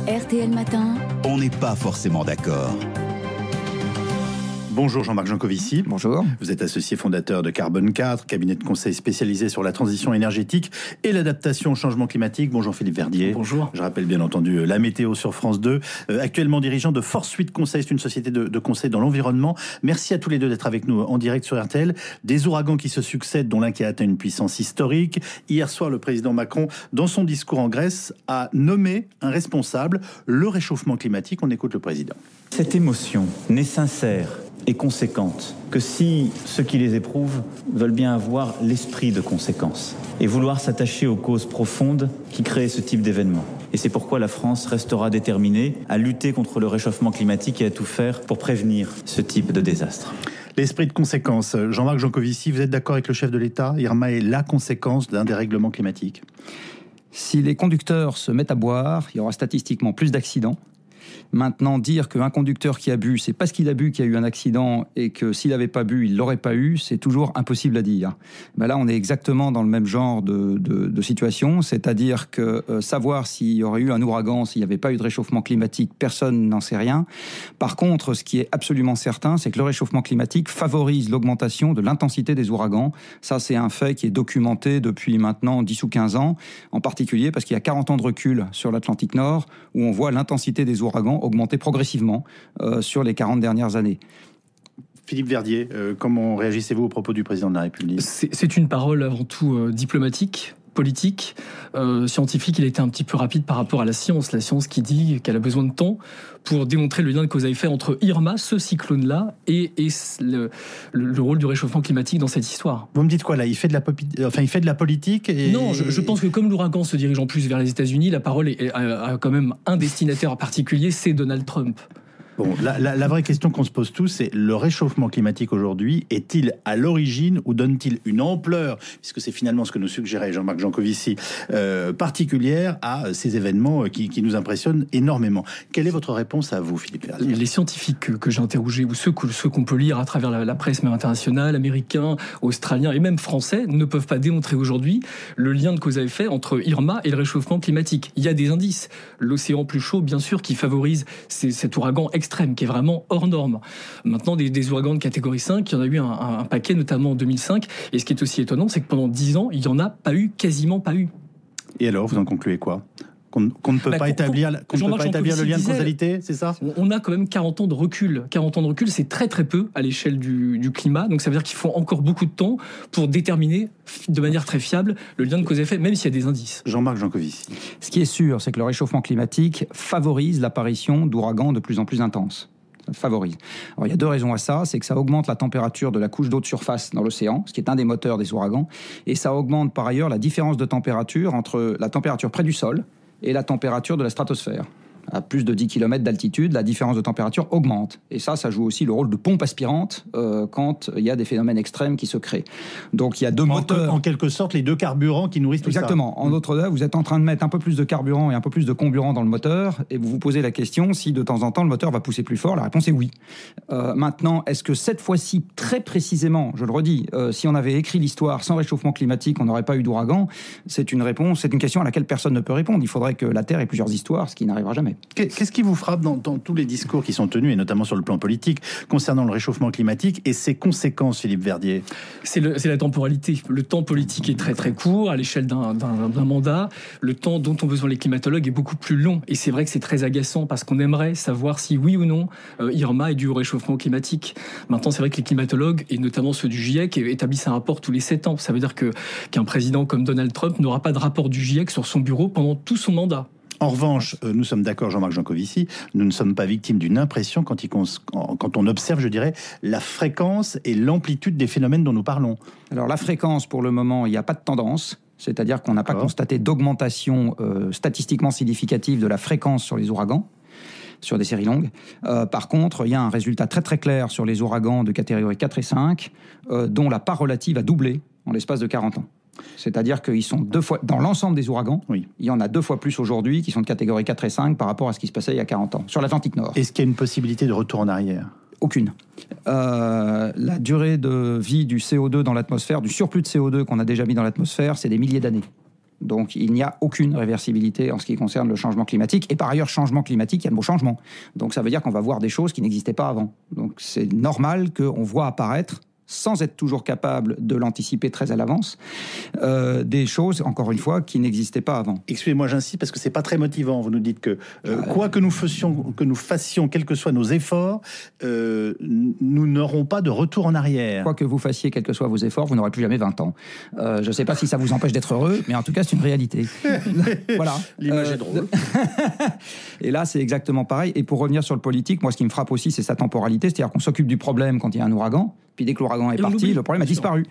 RTL Matin. On n'est pas forcément d'accord. Bonjour Jean-Marc Jancovici. Bonjour. Vous êtes associé fondateur de Carbone 4, cabinet de conseil spécialisé sur la transition énergétique et l'adaptation au changement climatique. Bonjour Philippe Verdier. Bonjour. Je rappelle bien entendu la météo sur France 2. Actuellement dirigeant de Force 8 Conseil, c'est une société de conseil dans l'environnement. Merci à tous les deux d'être avec nous en direct sur RTL. Des ouragans qui se succèdent, dont l'un qui a atteint une puissance historique. Hier soir, le président Macron, dans son discours en Grèce, a nommé un responsable, le réchauffement climatique. On écoute le président. Cette émotion n'est sincère et conséquente que si ceux qui les éprouvent veulent bien avoir l'esprit de conséquence et vouloir s'attacher aux causes profondes qui créent ce type d'événement. Et c'est pourquoi la France restera déterminée à lutter contre le réchauffement climatique et à tout faire pour prévenir ce type de désastre. L'esprit de conséquence. Jean-Marc Jancovici, vous êtes d'accord avec le chef de l'État ? Irma est la conséquence d'un dérèglement climatique. Si les conducteurs se mettent à boire, il y aura statistiquement plus d'accidents. Maintenant, dire qu'un conducteur qui a bu, c'est parce qu'il a bu qu'il y a eu un accident et que s'il n'avait pas bu, il ne l'aurait pas eu, c'est toujours impossible à dire. Ben là, on est exactement dans le même genre de situation, c'est-à-dire que savoir s'il y aurait eu un ouragan, s'il n'y avait pas eu de réchauffement climatique, personne n'en sait rien. Par contre, ce qui est absolument certain, c'est que le réchauffement climatique favorise l'augmentation de l'intensité des ouragans. Ça, c'est un fait qui est documenté depuis maintenant 10 ou 15 ans, en particulier parce qu'il y a 40 ans de recul sur l'Atlantique Nord, où on voit l'intensité des ouragans augmenter progressivement sur les 40 dernières années. Philippe Verdier, comment réagissez-vous au propos du président de la République ? C'est une parole avant tout diplomatique, politique, scientifique. Il a été un petit peu rapide par rapport à la science qui dit qu'elle a besoin de temps pour démontrer le lien de cause à effet entre Irma, ce cyclone-là, et le rôle du réchauffement climatique dans cette histoire. Vous me dites quoi là ? Il fait de la politique et... Non, je pense que comme l'ouragan se dirige en plus vers les États-Unis, la parole a quand même un destinataire particulier, c'est Donald Trump. Bon, la vraie question qu'on se pose tous, c'est le réchauffement climatique aujourd'hui, est-il à l'origine ou donne-t-il une ampleur, puisque c'est finalement ce que nous suggérait Jean-Marc Jancovici, particulière à ces événements qui nous impressionnent énormément. Quelle est votre réponse à vous, Philippe Verdier ? Les scientifiques que j'ai interrogés, ou ceux qu'on peut lire à travers la presse même internationale, américains, australiens et même français, ne peuvent pas démontrer aujourd'hui le lien de cause à effet entre Irma et le réchauffement climatique. Il y a des indices. L'océan plus chaud, bien sûr, qui favorise cet ouragan extrême, qui est vraiment hors norme. Maintenant, des ouragans de catégorie 5, il y en a eu un paquet, notamment en 2005. Et ce qui est aussi étonnant, c'est que pendant 10 ans, il n'y en a pas eu, quasiment pas eu. Et alors, vous en concluez quoi ? Qu'on ne peut pas établir le lien de causalité, c'est ça ? On a quand même 40 ans de recul. 40 ans de recul, c'est très très peu à l'échelle du climat. Donc ça veut dire qu'il faut encore beaucoup de temps pour déterminer de manière très fiable le lien de cause à effet, même s'il y a des indices. Jean-Marc Jancovici. Ce qui est sûr, c'est que le réchauffement climatique favorise l'apparition d'ouragans de plus en plus intenses. Favorise. Alors, il y a deux raisons à ça, c'est que ça augmente la température de la couche d'eau de surface dans l'océan, ce qui est un des moteurs des ouragans, et ça augmente par ailleurs la différence de température entre la température près du sol et la température de la stratosphère. À plus de 10 km d'altitude, la différence de température augmente. Et ça joue aussi le rôle de pompe aspirante quand il y a des phénomènes extrêmes qui se créent. Donc il y a deux moteurs. En quelque sorte, les deux carburants qui nourrissent tout ça. Exactement. En d'autres termes, vous êtes en train de mettre un peu plus de carburant et un peu plus de comburant dans le moteur, et vous vous posez la question si de temps en temps le moteur va pousser plus fort. La réponse est oui. Maintenant, est-ce que cette fois-ci, très précisément, je le redis, si on avait écrit l'histoire sans réchauffement climatique, on n'aurait pas eu d'ouragan ? C'est une question à laquelle personne ne peut répondre. Il faudrait que la Terre ait plusieurs histoires, ce qui n'arrivera jamais. Qu'est-ce qui vous frappe dans tous les discours qui sont tenus, et notamment sur le plan politique, concernant le réchauffement climatique et ses conséquences, Philippe Verdier ? C'est la temporalité. Le temps politique est très très court à l'échelle d'un mandat. Le temps dont ont besoin les climatologues est beaucoup plus long. Et c'est vrai que c'est très agaçant parce qu'on aimerait savoir si oui ou non Irma est dû au réchauffement climatique. Maintenant, c'est vrai que les climatologues, et notamment ceux du GIEC, établissent un rapport tous les 7 ans. Ça veut dire qu'un président comme Donald Trump n'aura pas de rapport du GIEC sur son bureau pendant tout son mandat. En revanche, nous sommes d'accord, Jean-Marc Jancovici, nous ne sommes pas victimes d'une impression quand on observe, je dirais, la fréquence et l'amplitude des phénomènes dont nous parlons. Alors la fréquence, pour le moment, il n'y a pas de tendance. C'est-à-dire qu'on n'a pas constaté d'augmentation statistiquement significative de la fréquence sur les ouragans, sur des séries longues. Par contre, il y a un résultat très très clair sur les ouragans de catégorie 4 et 5, dont la part relative a doublé en l'espace de 40 ans. C'est-à-dire qu'ils sont 2 fois, dans l'ensemble des ouragans, oui. Il y en a 2 fois plus aujourd'hui qui sont de catégorie 4 et 5 par rapport à ce qui se passait il y a 40 ans, sur l'Atlantique Nord. Est-ce qu'il y a une possibilité de retour en arrière ? Aucune. La durée de vie du CO2 dans l'atmosphère, du surplus de CO2 qu'on a déjà mis dans l'atmosphère, c'est des milliers d'années. Donc il n'y a aucune réversibilité en ce qui concerne le changement climatique. Et par ailleurs, changement climatique, il y a le mot changement. Donc ça veut dire qu'on va voir des choses qui n'existaient pas avant. Donc c'est normal qu'on voit apparaître, sans être toujours capable de l'anticiper très à l'avance, des choses, encore une fois, qui n'existaient pas avant. Excusez-moi, j'insiste, parce que c'est pas très motivant. Vous nous dites que quoi que nous fassions, quels que soient nos efforts, nous n'aurons pas de retour en arrière. Quoi que vous fassiez, quels que soient vos efforts, vous n'aurez plus jamais 20 ans. Je ne sais pas si ça vous empêche d'être heureux, mais en tout cas, c'est une réalité. Voilà. L'image est drôle. Et là, c'est exactement pareil. Et pour revenir sur le politique, moi, ce qui me frappe aussi, c'est sa temporalité. C'est-à-dire qu'on s'occupe du problème quand il y a un ouragan, puis dès que l'ouragan est parti, le problème a disparu.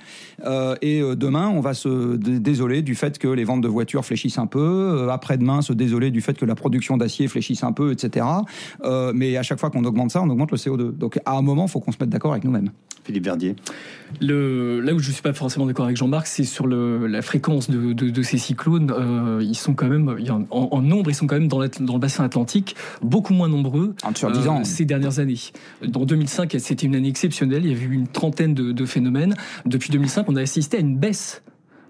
Et demain, on va se désoler du fait que les ventes de voitures fléchissent un peu. Après-demain, se désoler du fait que la production d'acier fléchisse un peu, etc. Mais à chaque fois qu'on augmente ça, on augmente le CO2. Donc à un moment, il faut qu'on se mette d'accord avec nous-mêmes. Philippe Verdier. Là où je ne suis pas forcément d'accord avec Jean-Marc, c'est sur la fréquence de ces cyclones. Ils sont quand même, en nombre, ils sont quand même dans le bassin atlantique, beaucoup moins nombreux sur 10 ans. Ces dernières années. Dans 2005, c'était une année exceptionnelle. Il y avait eu une trentaine de phénomènes. Depuis 2005, on a assisté à une baisse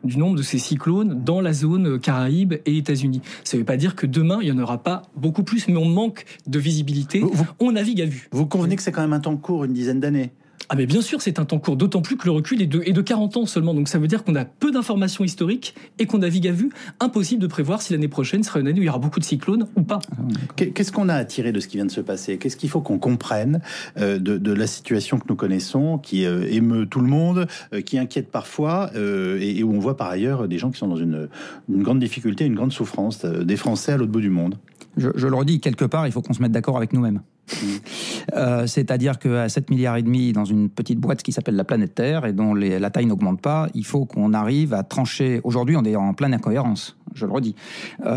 du nombre de ces cyclones dans la zone Caraïbes et États-Unis. Ça ne veut pas dire que demain, il n'y en aura pas beaucoup plus, mais on manque de visibilité. On navigue à vue. Vous convenez que c'est quand même un temps court, une dizaine d'années? Ah mais bien sûr, c'est un temps court, d'autant plus que le recul est de 40 ans seulement. Donc ça veut dire qu'on a peu d'informations historiques et qu'on navigue à vue. Impossible de prévoir si l'année prochaine sera une année où il y aura beaucoup de cyclones ou pas. Qu'est-ce qu'on a à tirer de ce qui vient de se passer? Qu'est-ce qu'il faut qu'on comprenne de la situation que nous connaissons, qui émeut tout le monde, qui inquiète parfois, et où on voit par ailleurs des gens qui sont dans une grande difficulté, une grande souffrance, des Français à l'autre bout du monde? Je le redis, quelque part, il faut qu'on se mette d'accord avec nous-mêmes. C'est-à-dire qu'à 7 milliards et demi dans une petite boîte qui s'appelle la planète Terre et dont la taille n'augmente pas, il faut qu'on arrive à trancher. Aujourd'hui, on est en pleine incohérence, je le redis.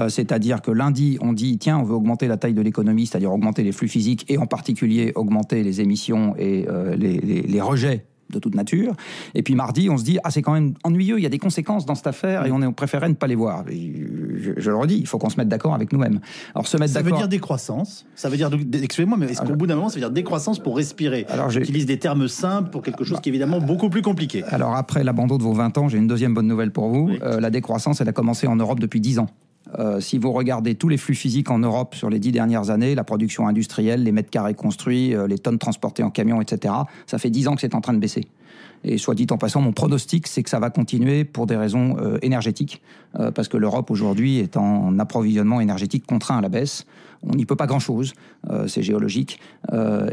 C'est-à-dire que lundi, on dit tiens, on veut augmenter la taille de l'économie, c'est-à-dire augmenter les flux physiques et en particulier augmenter les émissions et les rejets de toute nature. Et puis mardi, on se dit c'est quand même ennuyeux, il y a des conséquences dans cette affaire et on préférait ne pas les voir. Je le redis, il faut qu'on se mette d'accord avec nous-mêmes. Alors se mettre d'accord. Ça veut dire décroissance. Ça veut dire, excusez-moi, mais est-ce qu'au bout d'un moment, ça veut dire décroissance pour respirer? Alors j'utilise des termes simples pour quelque chose qui est évidemment beaucoup plus compliqué. Alors après l'abandon de vos 20 ans, j'ai une deuxième bonne nouvelle pour vous. Oui. La décroissance, elle a commencé en Europe depuis 10 ans. Si vous regardez tous les flux physiques en Europe sur les 10 dernières années, la production industrielle, les mètres carrés construits, les tonnes transportées en camion, etc., ça fait 10 ans que c'est en train de baisser. Et soit dit en passant, mon pronostic, c'est que ça va continuer pour des raisons énergétiques, parce que l'Europe aujourd'hui est en approvisionnement énergétique contraint à la baisse. On n'y peut pas grand-chose, c'est géologique,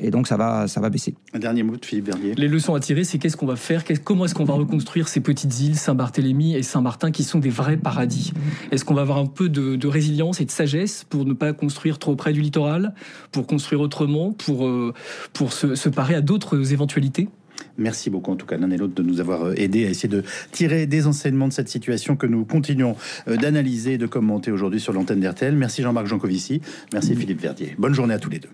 et donc ça va baisser. Un dernier mot de Philippe Verdier. Les leçons à tirer, c'est qu'est-ce qu'on va faire, comment est-ce qu'on va reconstruire ces petites îles, Saint-Barthélemy et Saint-Martin, qui sont des vrais paradis. Est-ce qu'on va avoir un peu de résilience et de sagesse pour ne pas construire trop près du littoral, pour construire autrement, pour se parer à d'autres éventualités? Merci beaucoup en tout cas l'un et l'autre de nous avoir aidés à essayer de tirer des enseignements de cette situation que nous continuons d'analyser et de commenter aujourd'hui sur l'antenne d'RTL. Merci Jean-Marc Jancovici, merci Philippe Verdier. Bonne journée à tous les deux.